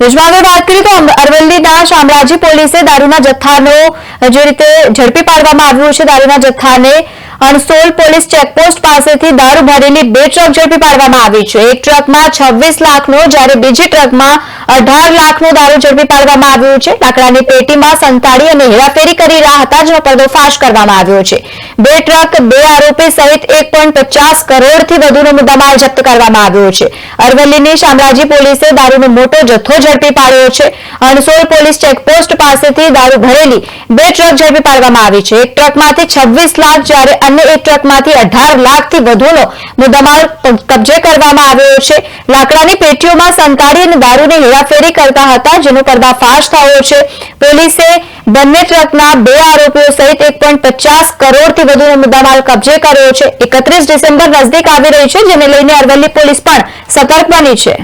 વિજ્ઞાનની વાત કરીએ તો અરવલ્લીના શામળાજી પોલીસે દારૂના જથ્થાનો જે રીતે ઝડપી પાડવામાં આવ્યો છે. દારૂના જથ્થાને અણસોલ પોલીસ ચેકપોસ્ટ પાસેથી દારૂ ભરેલી 2 ટ્રક ઝડપી પાડવામાં આવી છે. એક ટ્રકમાં 26 લાખનો જ્યારે બીજી ટ્રકમાં 18 લાખનો દારૂ ઝડપી પાડવામાં આવ્યો છે. લાકડાની પેટીમાં સંતાડી અને હેરાફેરી કરી રહ્યા હતા, જેનો પર્દાફાશ કરવામાં આવ્યો છે. 2 ટ્રક 2 આરોપી સહિત 1.50 કરોડથી વધુનો મુદ્દામાલ જપ્ત કરવામાં આવ્યો છે. અરવલ્લીની શામળાજી પોલીસે દારૂનો મોટો જથ્થો ઝડપી પાડ્યો છે. અણસોલ પોલીસ ચેકપોસ્ટ પાસેથી દારૂ ભરેલી 2 ટ્રક ઝડપી પાડવામાં આવી છે. એક ટ્રકમાંથી 26 લાખ જ્યારે અન્ય એક ટ્રકમાંથી 18 લાખથી વધુનો મુદ્દામાલ કબજે કરવામાં આવ્યો છે. લાકડાની પેટીઓમાં સંતાડી અને દારૂની હેરાફેરી કરતા હતા, જેનો પર્દાફાશ થયો છે. પોલીસે બંને ટ્રકના 2 આરોપીઓ સહિત 1.50 કરોડથી વધુનો મુદ્દામાલ કબજે કર્યો છે. 31 ડિસેમ્બર નજદીક આવી રહી છે, જેને લઈને અરવલ્લી પોલીસ પણ સતર્ક બની છે.